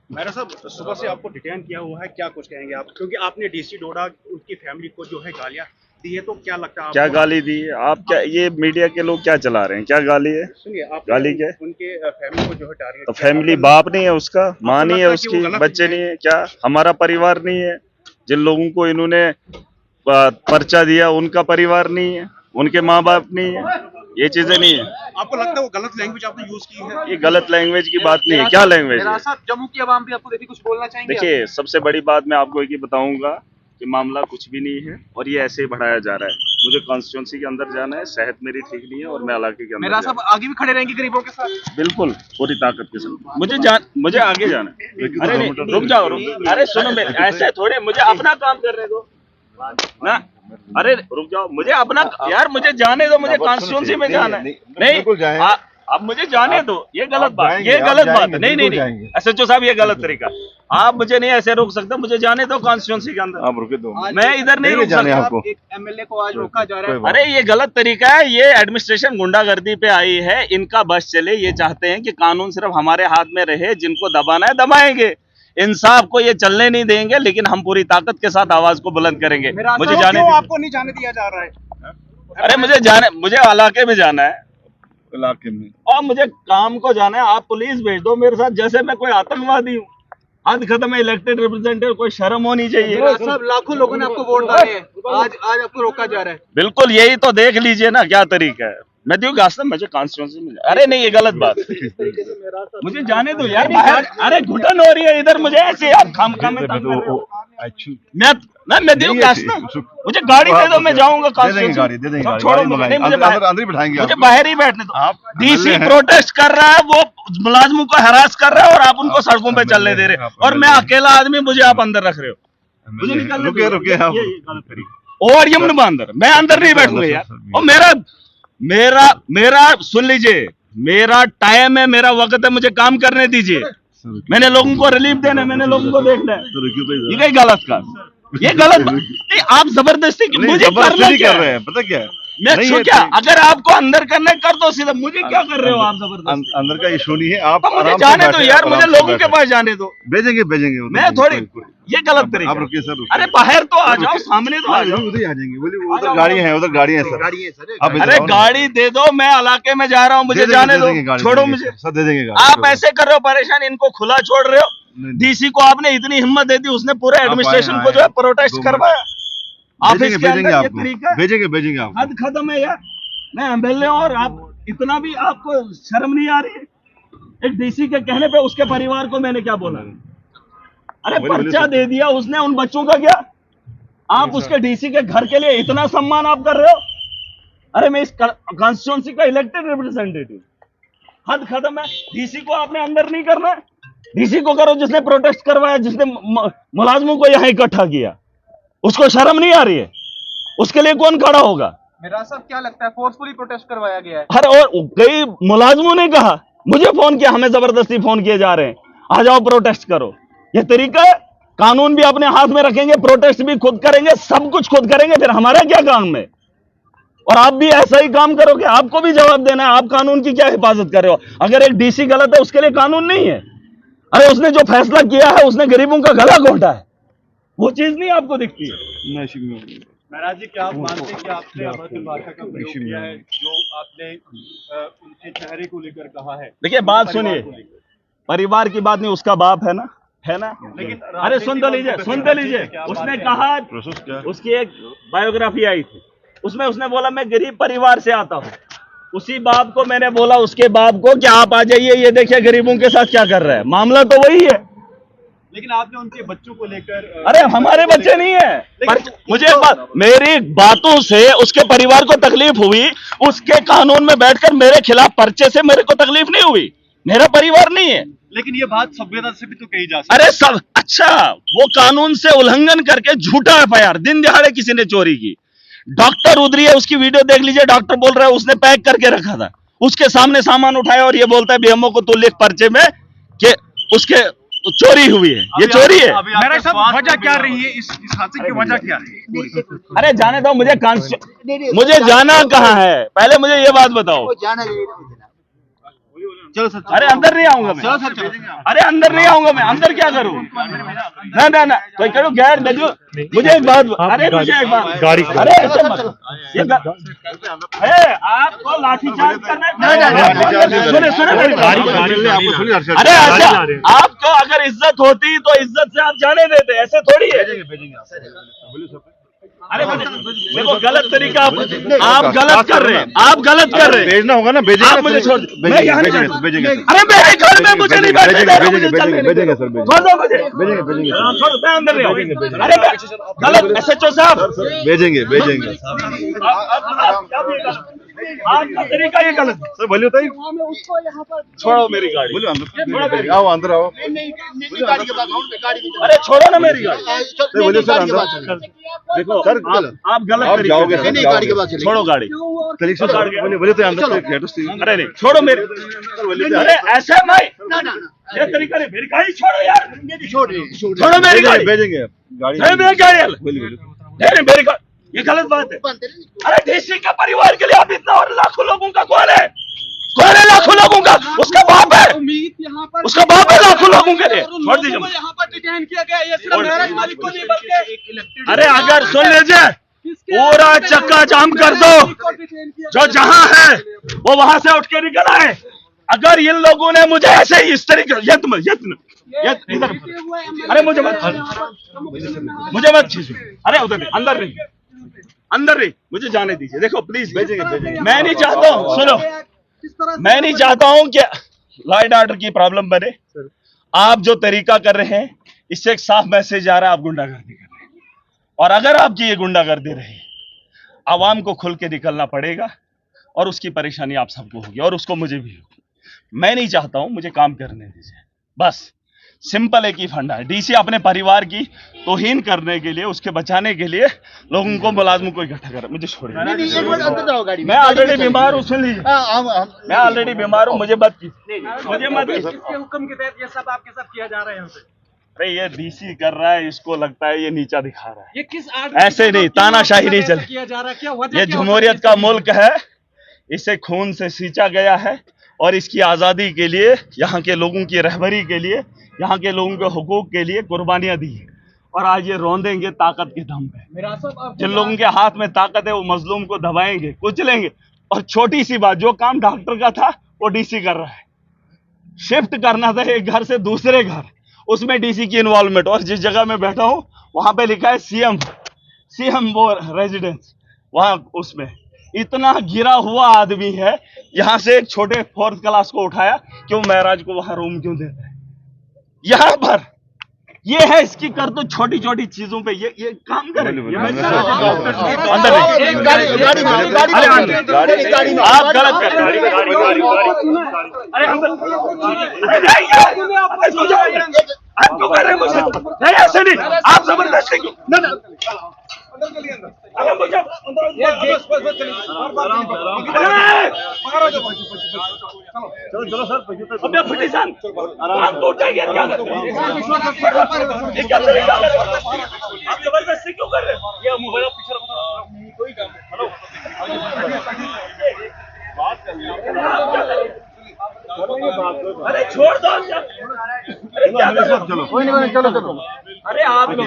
मेरा साहब, सुबह से आपको डिटेन किया हुआ है, क्या कुछ कहेंगे आप? क्योंकि आपने डीसी डोडा उनकी फैमिली को जो है गालियां दी है, तो क्या लगता है क्या आपको? गाली दी है? आप क्या, ये मीडिया के लोग क्या चला रहे हैं? क्या गाली है? सुनिए, आपने गाली क्या है? उनके फैमिली को जो है टारगेट तो किया, फैमिली आपको बाप नहीं है उसका, माँ नहीं है लगता है कि वो उसकी, गलत बच्चे है? नहीं है क्या? हमारा परिवार नहीं है? जिन लोगों को इन्होंने पर्चा दिया उनका परिवार नहीं है, उनके माँ बाप नहीं है, ये चीजें नहीं है। आपको लगता है वो गलत लैंग्वेज आपने यूज की है? ये गलत लैंग्वेज की बात नहीं है। क्या लैंग्वेज है? साहब, जम्मू की आवाम भी आपको देखिए कुछ बोलना चाहेंगे? देखिए, सबसे बड़ी बात मैं आपको एक ही बताऊंगा कि मामला कुछ भी नहीं है और ये ऐसे ही बढ़ाया जा रहा है। मुझे कॉन्स्टिट्यूंसी के अंदर जाना है, सेहत मेरी ठीक नहीं है और मैं इलाके के अंदर मेरा जाना साहब आगे भी खड़े रहेंगे गरीबों के साथ? है। बिल्कुल, पूरी ताकत के साथ मुझे आगे जाना है। अरे नहीं, रुक जाओ। अरे सुनो, मैं ऐसे थोड़े, मुझे अपना काम करने दो ना। अरे रुक जाओ, मुझे अपना, यार मुझे जाने दो, मुझे कॉन्स्टिट्यूंसी में जाना है। नहीं, अब मुझे जाने दो। ये गलत बात, ये गलत बात है। नहीं, एसएचओ साहब, ये गलत तरीका। आप मुझे नहीं ऐसे रोक सकते, मुझे जाने दो कॉन्स्टिट्यूंसी के अंदर। आप रुके दो, मैं इधर नहीं रुक सकता। आपको। एक एमएलए को आज रोका जा रहा है। अरे ये गलत तरीका है, ये एडमिनिस्ट्रेशन गुंडागर्दी पे आई है, इनका बस चले। ये चाहते हैं कि कानून सिर्फ हमारे हाथ में रहे, जिनको दबाना है दबाएंगे, इंसाफ को ये चलने नहीं देंगे, लेकिन हम पूरी ताकत के साथ आवाज को बुलंद करेंगे। मुझे जाने, आपको नहीं जाने दिया जा रहा है? अरे मुझे इलाके में जाना है, इलाके में, और मुझे काम को जाना है। आप पुलिस भेज दो मेरे साथ, जैसे मैं कोई आतंकवादी हूँ। हद खत्म है। इलेक्टेड रिप्रेजेंटेटिव, कोई शर्म होनी चाहिए। सब लाखों लोगों ने आपको वोट डाले हैं, आज आपको रोका जा रहा है। बिल्कुल, यही तो देख लीजिए ना क्या तरीका है। मैं दियो गास्ता, मुझे कॉन्स्टिट्यूंसी में अरे नहीं, ये गलत बात। मुझे जाने दो यार बाहर। अरे घुटन हो रही है इधर, मुझे ऐसे आप खाम में तंग कर रहे हो। मैं दियो गास्ता, मुझे गाड़ी दे दो, मैं जाऊंगा कॉन्स्टिट्यूंसी। छोड़ो, नहीं मुझे अंदर ही बिठाएंगे, मुझे बाहर ही बैठने दो। डीसी प्रोटेस्ट कर रहा है, वो मुलाजमों को हरास कर रहा है और आप उनको सड़कों पे चलने दे रहे हो, और मैं अकेला आदमी, मुझे आप अंदर रख रहे हो। मुझे निकलने दो। रुके आप। ये गलत तरीका। और ये अंदर, मैं अंदर नहीं बैठूंगा यार। और मेरा सुन लीजिए, मेरा टाइम है, मेरा वक्त है, मुझे काम करने दीजिए। मैंने लोगों को रिलीफ देना है, मैंने लोगों को देखना है। ये गलत का, ये गलत नहीं। आप जबरदस्ती मुझे करना क्या कर रहे हैं, पता क्या है? मैं क्या, अगर आपको अंदर करना है कर दो सीधा, मुझे क्या कर रहे हो आप जबरदस्ती? अंदर का इशू नहीं है, आप मुझे जाने दो यार, मुझे लोगों के पास जाने दो। भेजेंगे मैं थोड़ी, ये गलत तरीका। आप रुकिए सर। अरे बाहर तो आ जाओ, सामने तो आ जाओ। उधर ही आ जाएंगे, बोलिए उधर गाड़ियां हैं, उधर गाड़ियां हैं सर। अरे गाड़ी दे दो, मैं इलाके में जा रहा हूँ, मुझे जाने दो, छोड़ो मुझे। सर दे देंगे। आप ऐसे कर रहे हो परेशान, इनको खुला छोड़ रहे हो। डीसी को आपने इतनी हिम्मत दे दी, उसने पूरे एडमिनिस्ट्रेशन को जो है प्रोटेस्ट करवाया। ऑफिस के अंदर ये तरीका, भेजेंगे आप। हद खत्म है यार। मैं एमएलए और आप इतना भी आपको शर्म नहीं आ रही है? एक डीसी के कहने पे उसके परिवार को मैंने क्या बोला? अरे पर्चा दे दिया उसने, उन बच्चों का क्या? आप उसके डीसी के घर के लिए इतना सम्मान आप कर रहे हो? अरे मैं इस कॉन्स्टिट्यूंसी का इलेक्टेड रिप्रेजेंटेटिव। हद खत्म है। डीसी को आपने अंदर नहीं करना है, डीसी को करो जिसने प्रोटेस्ट करवाया, जिसने मुलाजमों को यहां इकट्ठा किया। उसको शर्म नहीं आ रही है? उसके लिए कौन खड़ा होगा? मेरा साहब, क्या लगता है फोर्सफुली प्रोटेस्ट करवाया गया है? अरे और कई मुलाजमों ने कहा, मुझे फोन किया, हमें जबरदस्ती फोन किए जा रहे हैं, आ जाओ प्रोटेस्ट करो। ये तरीका है? कानून भी अपने हाथ में रखेंगे, प्रोटेस्ट भी खुद करेंगे, सब कुछ खुद करेंगे, फिर हमारा क्या काम है? और आप भी ऐसा ही काम करोगे, आपको भी जवाब देना है। आप कानून की क्या हिफाजत कर रहे हो? अगर एक डीसी गलत है, उसके लिए कानून नहीं है? अरे उसने जो फैसला किया है, उसने गरीबों का गला घोटा है, वो चीज नहीं आपको दिखती है? महाराज जी, क्या आप मानते हैं कि आपने अभद्र भाषा का प्रयोग किया है, जो आपने उनके चेहरे को लेकर कहा है? देखिए बात सुनिए, परिवार की बात नहीं, उसका बाप है ना, लेकिन अरे सुन तो लीजिए। उसने कहा, उसकी एक बायोग्राफी आई थी, उसमें उसने बोला मैं गरीब परिवार से आता हूँ। उसी बाप को मैंने बोला, उसके बाप को, कि आप आ जाइए, ये देखिए गरीबों के साथ क्या कर रहा है। मामला तो वही है। लेकिन आपने उनके बच्चों को लेकर अरे हमारे बच्चे नहीं है। मुझे मेरी बातों से उसके परिवार को तकलीफ हुई, उसके कानून में बैठकर मेरे खिलाफ पर्चे से मेरे को तकलीफ नहीं हुई। मेरा परिवार नहीं है। लेकिन ये बात सभ्यता से भी तो कही जा सकती है। अरे सब अच्छा, वो कानून से उल्लंघन करके झूठा एफआईआर, दिन दिहाड़े किसी ने चोरी की। डॉक्टर उधरी है, उसकी वीडियो देख लीजिए। डॉक्टर बोल रहा है उसने पैक करके रखा था, उसके सामने सामान उठाया और ये बोलता है बीएमओ को तू लिख पर्चे में कि उसके चोरी हुई है। ये चोरी है। मेरा साहब, वजह क्या रही है इस हादसे की? वजह क्या है? अरे जाने दो, मुझे जाना कहाँ है? पहले मुझे ये बात बताओ। चलो सर, अरे अंदर नहीं आऊंगा मैं, चलो सर, भेजेंगे आप। अरे अंदर नहीं आऊंगा मैं, अंदर क्या करूं? ना ना ना, तो करो गैर नजू। मुझे एक बात, अरे मुझे एक बात, गाड़ी अरे ऐसे मत, आपको लाठीचार्ज करना है। सुने सुने मेरी बात। आपको थोड़ी हर्षद अरे अच्छा, आपको अगर इज्जत होती तो इज्जत से आप जाने देते, ऐसे थोड़ी है। भेजेंगे आप। अरे देखो गलत तरीका आप गलत कर रहे हैं, आप गलत कर रहे हैं। भेजना होगा ना, भेजेंगे। आप मुझे छोड़ दो, मैं यहाँ नहीं बैठूंगा। भेजेंगे। अरे मेरे घर में मुझे नहीं बैठने दे रहे, मुझे चलने नहीं दे भेजेंगे रहे। सर, छोड़ दो मुझे, भेजेंगे। छोड़ दो, मैं अंदर नहीं आऊंगा। अरे मैं गलत, SHO साहब भेजेंगे। आपका तरीका ये गलत है। सर बोलिए बताइए। छोड़ो मेरी गाड़ी, बोलिए आओ, अंदर आओ। अरे छोड़ो ना मेरी गाड़ी। सर बोलिए सर, अंदर देखो सर, आप गलत आप तरीके जाओगे से- सर, जाओगे। छोड़ो गाड़ी। कलेक्शन सर, बोलिए तो अंदर अरे नहीं, छोड़ो मेरी, अरे ऐसा नहीं, ये तरीका नहीं, मेरी गाड़ी छोड़ो यार, छोड़ो मेरी गाड़ी, भेजेंगे गाड़ी। नहीं मेरी गाड़ी, बोलिए। नहीं मेरी गाड़ी, ये गलत बात है। अरे डीसी के परिवार के लिए आप इतना, और लाखों लोगों का कौन है? कौन है लाखों लोगों का? उसका बाप है, उसका बाप है लाखों लोगों के लिए। छोड़ दीजिए, यहाँ पर डिटेन किया गया, ये सिर्फ गैरेज मालिक को नहीं बल्कि अरे अगर सुन लीजिए, पूरा चक्का जाम कर दो, जो जहां है वो वहां से उठ के निकल आए। अगर इन लोगों ने मुझे ऐसे ही इस तरीके इधर, अरे मुझे मत खींचो, अरे उधर नहीं, अंदर नहीं, मुझे जाने दीजिए। देखो प्लीज, भेजेंगे। मैं नहीं चाहता हूँ, सुनो, मैं नहीं चाहता हूँ कि लॉ एंड ऑर्डर की प्रॉब्लम बने। आप जो तरीका कर रहे हैं, इससे एक साफ मैसेज आ रहा है, आप गुंडागर्दी कर रहे हैं। और अगर आपकी ये गुंडागर्दी रही, आवाम को खुल के निकलना पड़ेगा, और उसकी परेशानी आप सबको होगी, और उसको मुझे भी होगी। मैं नहीं चाहता हूं, मुझे काम करने दीजिए। बस सिंपल एक ही फंडा है, डीसी अपने परिवार की तौहीन करने के लिए, उसके बचाने के लिए लोगों को, मुलाजिम को इकट्ठा कर, मुझे छोड़िए। मैं ऑलरेडी बीमार हूँ, सुन लीजिए, मैं ऑलरेडी बीमार हूँ, मुझे मत कीजिए, मुझे मत कीजिए। किसके हुक्म के तहत ये सब आपके साथ किया जा रहा है यहाँ पे? अरे ये डीसी कर रहा है, इसको लगता है ये नीचा दिखा रहा है। ये किस ऐसे नहीं, तानाशाही नहीं चले। किया जा रहा है? क्या वजह ये क्या हो जमहूरियत सकती का है? मुल्क है, इसे खून से सींचा गया है, और इसकी आज़ादी के लिए, यहाँ के लोगों की रहबरी के लिए, यहाँ के लोगों के हुकूक के लिए कुर्बानियां दी, और आज ये रौंदेंगे ताकत के दम पे। जिन लोगों के हाथ में ताकत है वो मजलूम को दबाएंगे, कुचलेंगे। और छोटी सी बात, जो काम डॉक्टर का था वो डीसी कर रहा है। शिफ्ट करना था एक घर से दूसरे घर, उसमें डीसी की इन्वॉल्वमेंट। और जिस जगह में बैठा हूं वहां पे लिखा है सीएम वो रेजिडेंस, वहां उसमें इतना गिरा हुआ आदमी है। यहां से एक छोटे 4th क्लास को उठाया, क्यों महराज को वहां रूम क्यों देता है? यहां पर ये है इसकी कर दो, छोटी छोटी चीजों पे ये काम करे। अंदर आप गलत कर रहे हैं। अरे आप क्यों कर रहे हैं मुझे? नहीं ऐसे नहीं, आप जबरदस्ती क्यों? चलो सर, पिटीशन आप टूट जाएंगे, क्या करते हैं? ये क्या तरीका है? आप जबरदस्ती क्यों कर रहे हैं? ये मोबाइल पीछे रखो, कोई काम हेलो बात कर अरे छोड़ दो, अरे क्या कर रहे हो? चलो कोई नहीं, चलो। अरे आप लोग